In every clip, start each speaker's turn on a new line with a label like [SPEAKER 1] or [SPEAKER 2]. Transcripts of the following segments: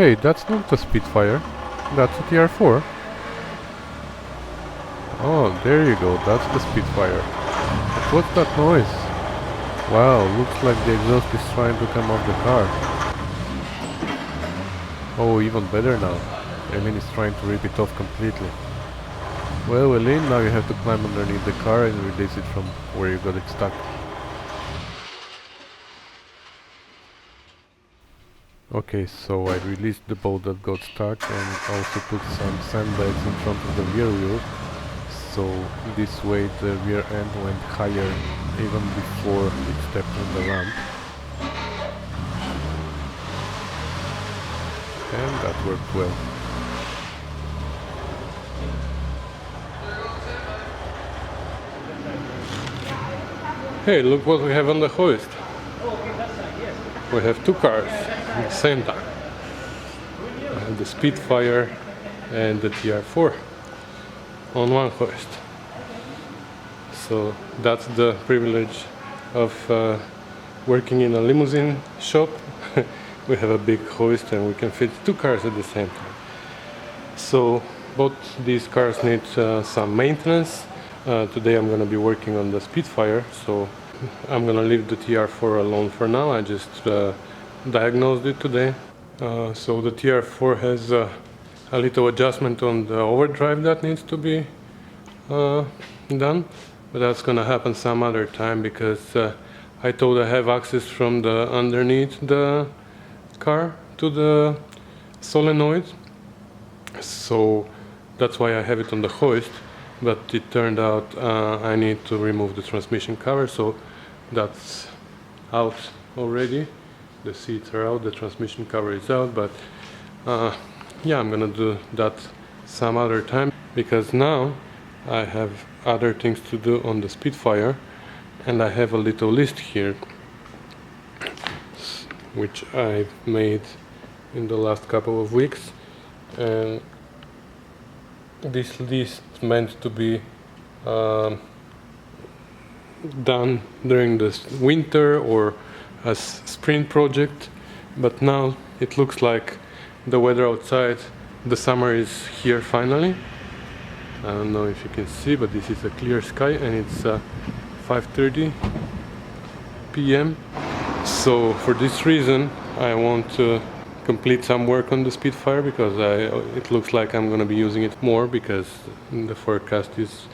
[SPEAKER 1] Hey, that's not a Spitfire. That's a TR4. Oh, there you go, that's the Spitfire. But what's that noise? Wow, looks like the exhaust is trying to come off the car. Oh, even better now. Eileen is trying to rip it off completely. Well, Eileen, now you have to climb underneath the car and release it from where you got it stuck. Okay, so I released the bolt that got stuck and also put some sandbags in front of the rear wheel. So this way the rear end went higher even before it stepped on the ramp. And that worked well. Hey, look what we have on the hoist. We have two cars at the same time. The Spitfire and the TR4 on one hoist. So that's the privilege of working in a limousine shop. We have a big hoist and we can fit two cars at the same time. So both these cars need some maintenance. Today I'm going to be working on the Spitfire, so I'm going to leave the TR4 alone for now. I just diagnosed it today. So the TR4 has a little adjustment on the overdrive that needs to be done, but that's going to happen some other time because I thought I have access from the underneath the car to the solenoid, so that's why I have it on the hoist. But it turned out I need to remove the transmission cover, so that's out already. The seats are out, the transmission cover is out, but yeah, I'm gonna do that some other time because now I have other things to do on the Spitfire, and I have a little list here which I've made in the last couple of weeks, and this list meant to be done during the winter or as spring project, but now it looks like the weather outside, the summer is here finally. I don't know if you can see, but this is a clear sky and it's 5:30 p.m. So for this reason I want to complete some work on the Spitfire because it looks like I'm going to be using it more because the forecast is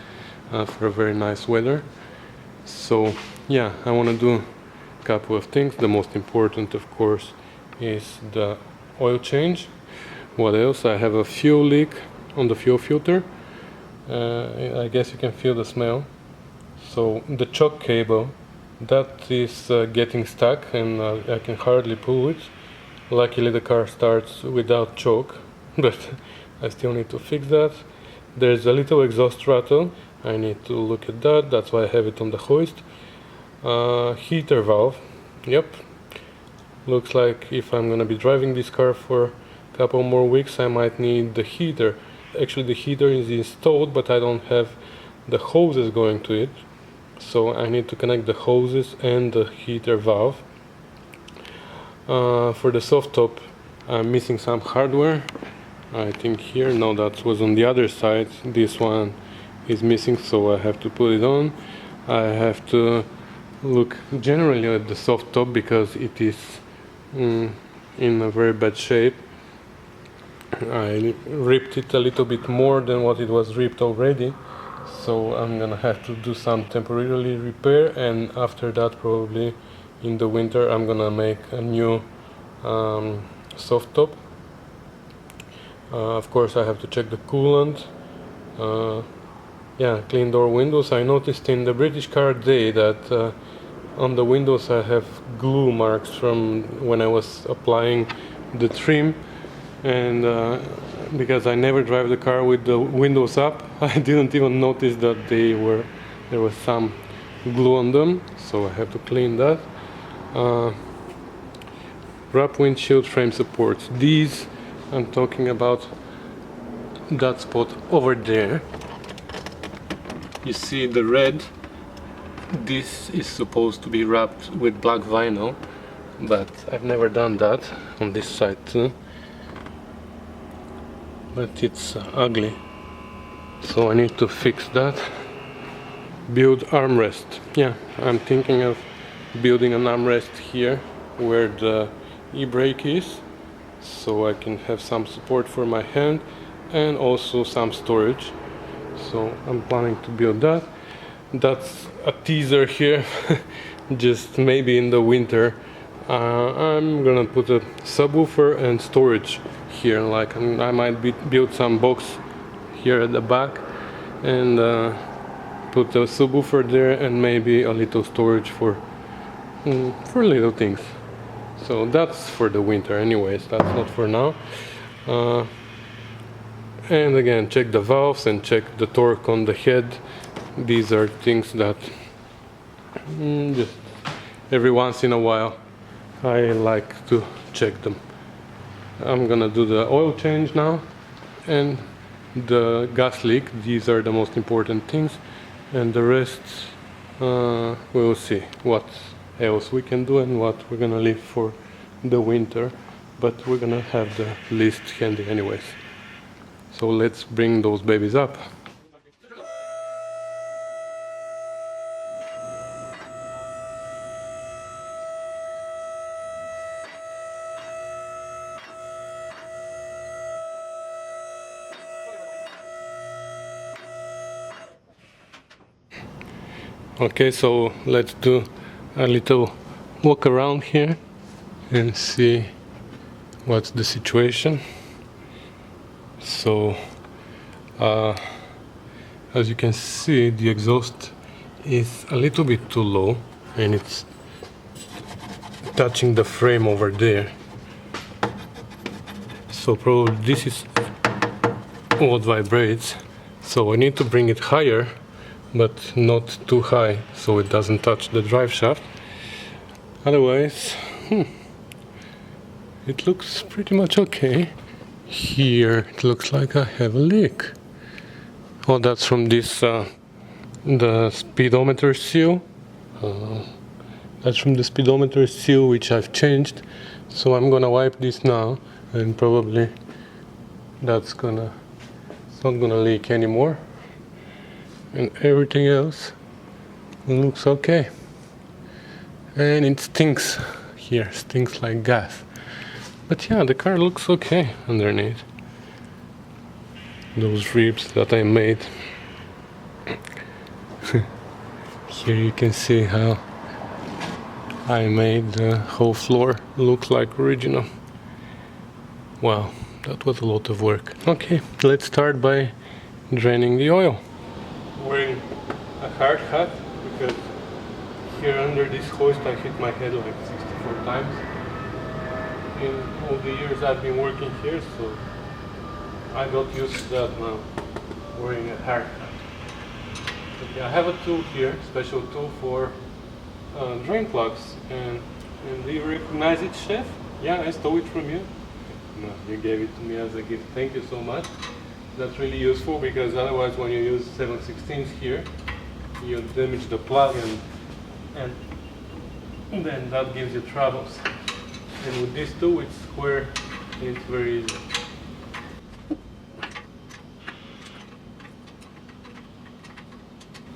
[SPEAKER 1] for a very nice weather. So yeah, I want to do a couple of things. The most important, of course, is the oil change. What else? I have a fuel leak on the fuel filter. I guess you can feel the smell. So the choke cable, that is getting stuck and I can hardly pull it. Luckily the car starts without choke, but I still need to fix that. There's a little exhaust rattle, I need to look at that, that's why I have it on the hoist. Heater valve, yep. Looks like if I'm gonna be driving this car for a couple more weeks I might need the heater. Actually the heater is installed, but I don't have the hoses going to it. So I need to connect the hoses and the heater valve. For the soft top I'm missing some hardware. I think here, no, that was on the other side. This one is missing, so I have to put it on. I have to look generally at the soft top because it is in a very bad shape. I ripped it a little bit more than what it was ripped already, so I'm gonna have to do some temporarily repair, and after that probably in the winter I'm gonna make a new soft top. Of course I have to check the coolant. Yeah, clean door windows. I noticed in the British car day that on the windows I have glue marks from when I was applying the trim, and because I never drive the car with the windows up, I didn't even notice that there was some glue on them, so I have to clean that. Wrap windshield frame supports. These, I'm talking about that spot over there. You see the red? This is supposed to be wrapped with black vinyl, but I've never done that on this side too. but it's ugly, so I need to fix that. Build armrest. Yeah, I'm thinking of building an armrest here where the e-brake is, so I can have some support for my hand and also some storage. So I'm planning to build that. That's a teaser here. Just maybe in the winter I'm gonna put a subwoofer and storage here, like I might build some box here at the back and put a subwoofer there and maybe a little storage for little things. So that's for the winter anyways, that's not for now. And again, check the valves and check the torque on the head. These are things that just every once in a while I like to check them. I'm gonna do the oil change now and the gas leak. These are the most important things, and the rest we'll see what else we can do and what we're gonna leave for the winter, but we're gonna have the list handy anyways. So let's bring those babies up. Okay, so let's do a little walk around here and see what's the situation. So as you can see, the exhaust is a little bit too low and it's touching the frame over there. So probably this is what vibrates, so I need to bring it higher but not too high so it doesn't touch the drive shaft. Otherwise it looks pretty much okay. Here it looks like I have a leak. Oh, that's from this the speedometer seal. That's from the speedometer seal, which I've changed, so I'm gonna wipe this now and probably it's not gonna leak anymore, and everything else looks okay. And it stinks here, stinks like gas, but yeah, the car looks okay underneath. Those ribs that I made here you can see how I made the whole floor look like original. Wow, that was a lot of work. Okay, let's start by draining the oil. Wearing a hard hat because here under this hoist I hit my head like 64 times in all the years I've been working here, so I got used to that now, wearing a hard hat. Okay, I have a tool here, special tool for drain plugs, and do you recognize it, Chef? Yeah, I stole it from you. No, you gave it to me as a gift. Thank you so much. That's really useful because otherwise when you use 7/16 here, you damage the plug and then that gives you troubles. And with this tool, it's square, it's very easy.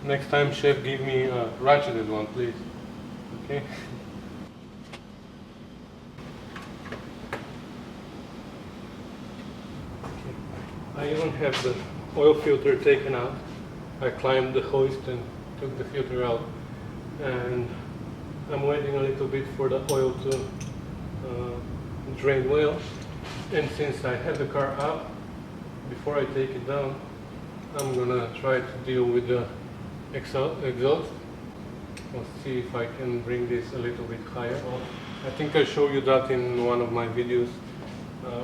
[SPEAKER 1] Next time, Chef, give me a ratcheted one, please. Okay? I even have the oil filter taken out. I climbed the hoist and took the filter out, and I'm waiting a little bit for the oil to drain well. And since I have the car up, before I take it down, I'm gonna try to deal with the exhaust. Let's see if I can bring this a little bit higher. I think I showed you that in one of my videos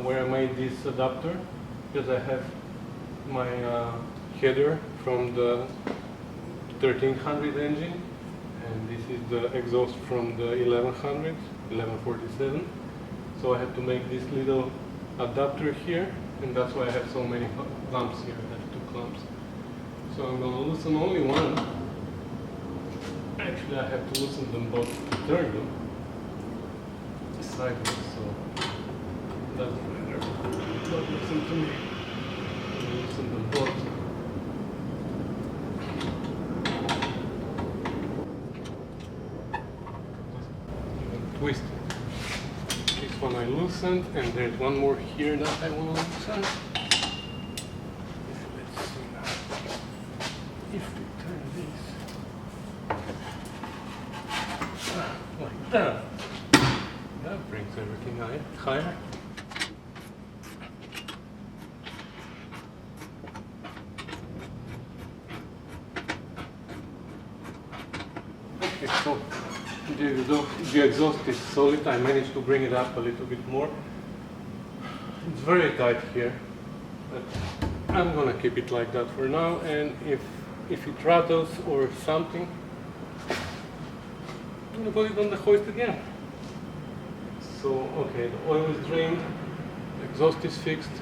[SPEAKER 1] where I made this adapter, because I have my header from the 1300 engine, and this is the exhaust from the 1147. So I had to make this little adapter here, and that's why I have so many clamps here. I have 2 clamps. So I'm going to loosen only one. Actually, I have to loosen them both to turn them sideways, so doesn't matter. Don't listen to me. loosen the bolt. Even twist it. This one I loosened, and there's one more here that I want to loosen. Let's see now. If we turn this like that, that brings everything higher. Okay, so the exhaust is solid. I managed to bring it up a little bit more. It's very tight here, but I'm gonna keep it like that for now, and if it rattles or something, I'm gonna put it on the hoist again. So, okay, the oil is drained, the exhaust is fixed,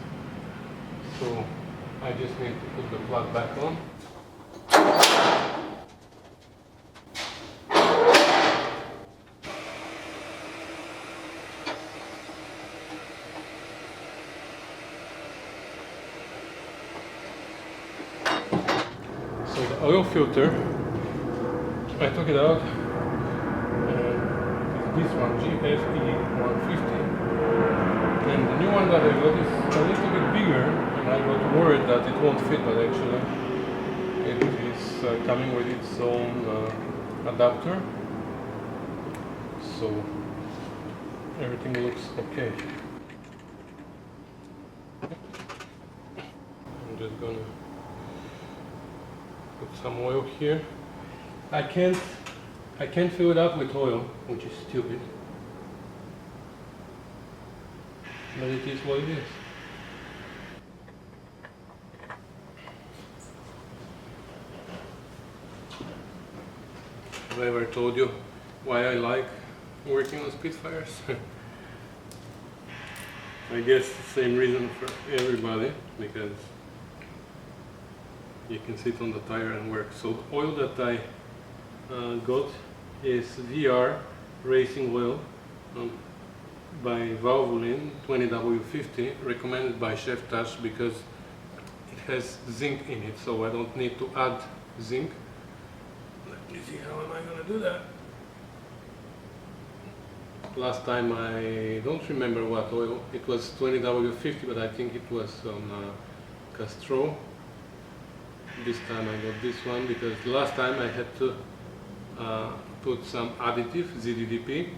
[SPEAKER 1] so I just need to put the plug back on. So the oil filter, I took it out, and this one, GFE150, and the new one that I got is a little bit bigger, and I got worried that it won't fit, but actually it is coming with its own adapter, so everything looks okay. I'm just gonna put some oil here. I can't fill it up with oil, which is stupid. But it is what it is. Have I ever told you why I like working on Spitfires? I guess the same reason for everybody, because you can sit on the tire and work. So the oil that I got is VR racing oil by Valvoline 20W50, recommended by Chef Tash because it has zinc in it, so I don't need to add zinc. Let me see, how am I gonna do that? Last time I don't remember what oil, it was 20W50, but I think it was on Castro. This time I got this one because last time I had to put some additive, ZDDP,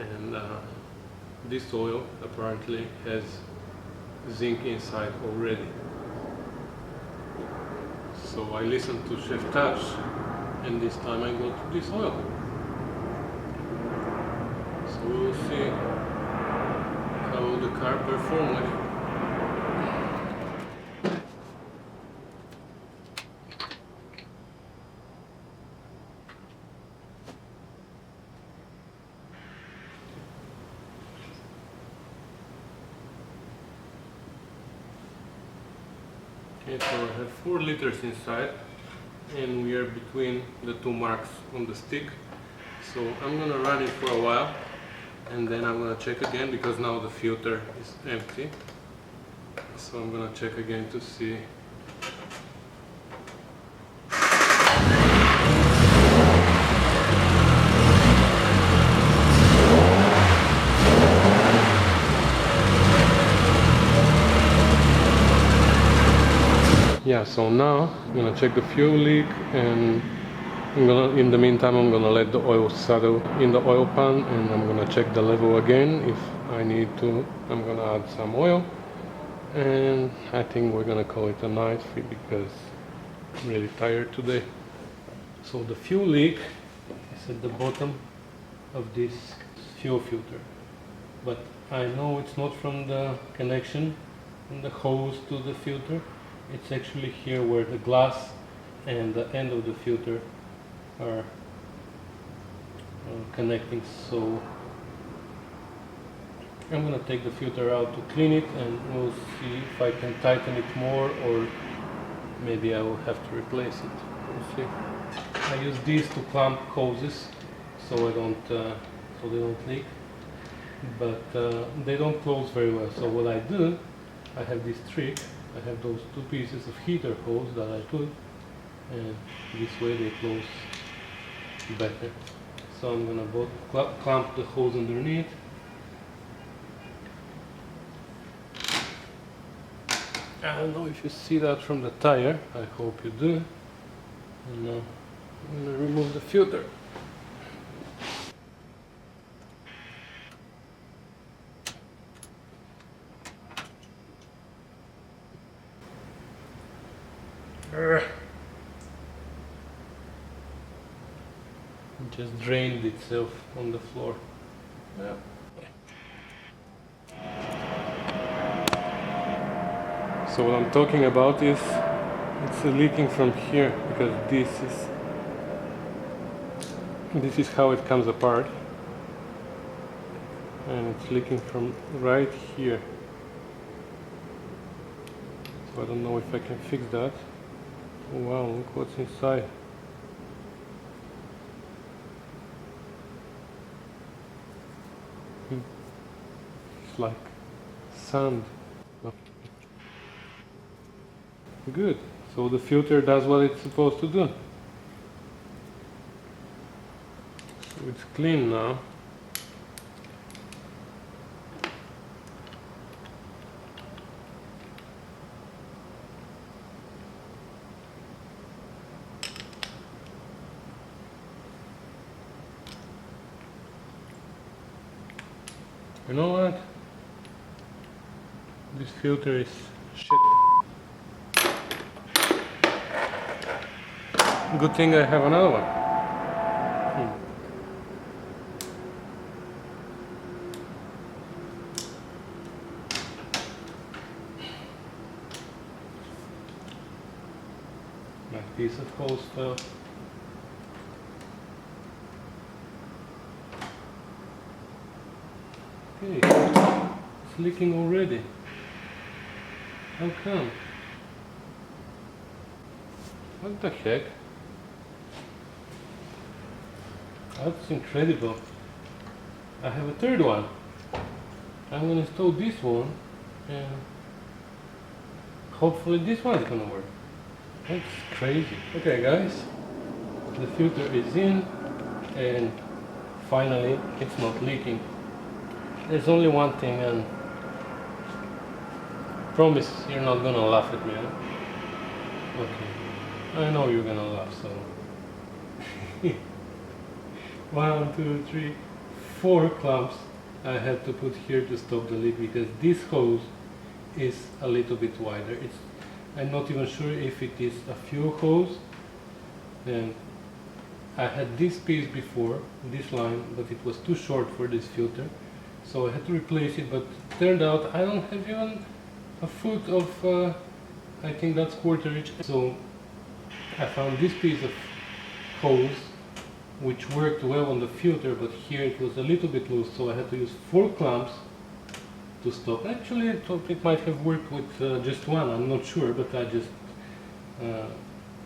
[SPEAKER 1] and this oil apparently has zinc inside already. So I listened to Chef Tash, and this time I got this oil. So we'll see how the car performs with it. Okay, so I have 4 liters inside, and we are between the 2 marks on the stick. So I'm gonna run it for a while, and then I'm gonna check again because now the filter is empty. So I'm gonna check again to see. Yeah, so now I'm gonna check the fuel leak, and in the meantime I'm gonna let the oil settle in the oil pan, and I'm gonna check the level again. If I need to, I'm gonna add some oil, and I think we're gonna call it a night because I'm really tired today. So the fuel leak is at the bottom of this fuel filter, but I know it's not from the connection from the hose to the filter. It's actually here where the glass and the end of the filter are connecting. So I'm gonna take the filter out to clean it, and we'll see if I can tighten it more, or maybe I will have to replace it. We'll see. I use these to clamp hoses so they don't leak, but they don't close very well. So what I do, I have this trick. I have those two pieces of heater hose that I put, and this way they close better. So I'm gonna both clamp the hose underneath. I don't know if you see that from the tire, I hope you do. And now I'm gonna remove the filter. It just drained itself on the floor. Yeah. So what I'm talking about is it's leaking from here, because this is how it comes apart, and it's leaking from right here. So I don't know if I can fix that. Oh, wow, look what's inside. It's like sand. Good. So the filter does what it's supposed to do. So it's clean now. You know what? This filter is shit. Good thing I have another one. My piece of hose fell. Okay, it's leaking already. How come? What the heck? That's incredible. I have a third one. I'm gonna install this one, and hopefully this one is gonna work. That's crazy. Okay guys, the filter is in, and finally it's not leaking. There's only one thing, and promise you're not gonna laugh at me, huh? Okay, I know you're gonna laugh, so 1, 2, 3, 4 clamps I had to put here to stop the leak, because this hose is a little bit wider. I'm not even sure if it is a fuel hose, and I had this piece before, this line, but it was too short for this filter, so I had to replace it. But turned out I don't have even a foot of I think that's 1/4 inch. So I found this piece of hose which worked well on the filter, but here it was a little bit loose, so I had to use 4 clamps to stop. Actually, I thought it might have worked with just one, I'm not sure, but I just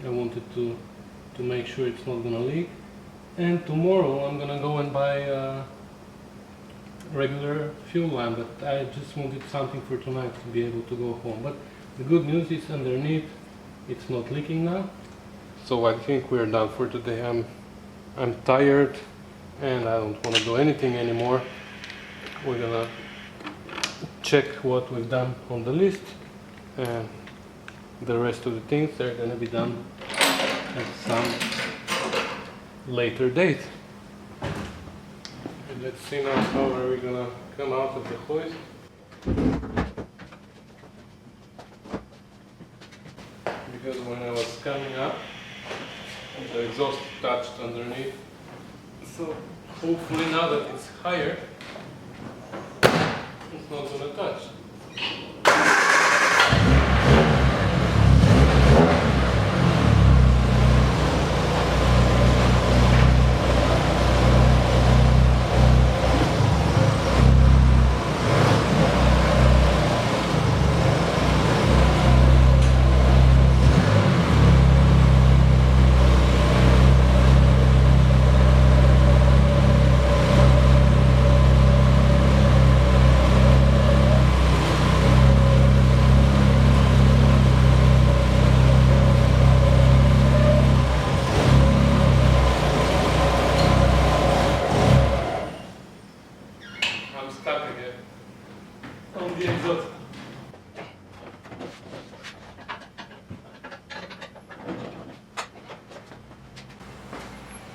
[SPEAKER 1] I wanted to make sure it's not gonna leak. And tomorrow I'm gonna go and buy a regular fuel line, but I just wanted something for tonight to be able to go home. But the good news is underneath it's not leaking now. So I think we're done for today. I'm tired and I don't want to do anything anymore. We're gonna check what we've done on the list, and the rest of the things are gonna be done at some later date. And let's see now how are we gonna come out of the hoist. Because when I was coming up, the exhaust touched underneath, so hopefully now that it's higher, it's not gonna touch.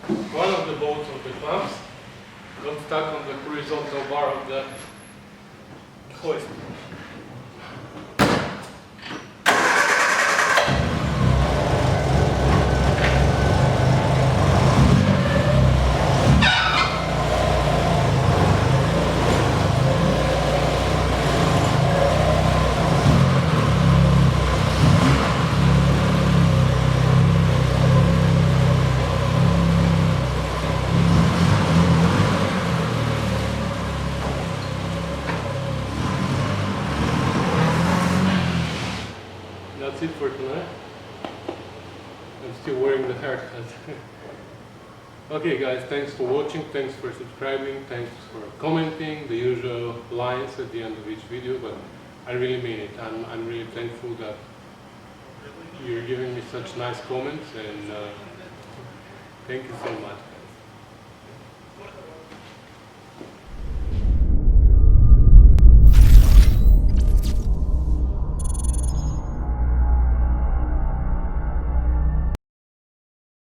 [SPEAKER 1] One of the bolts of the clamps got stuck on the horizontal bar of the hoist. That's it for tonight. I'm still wearing the haircut. Okay guys, thanks for watching, thanks for subscribing, thanks for commenting, the usual lines at the end of each video, but I really mean it. I'm really thankful that you're giving me such nice comments, and thank you so much.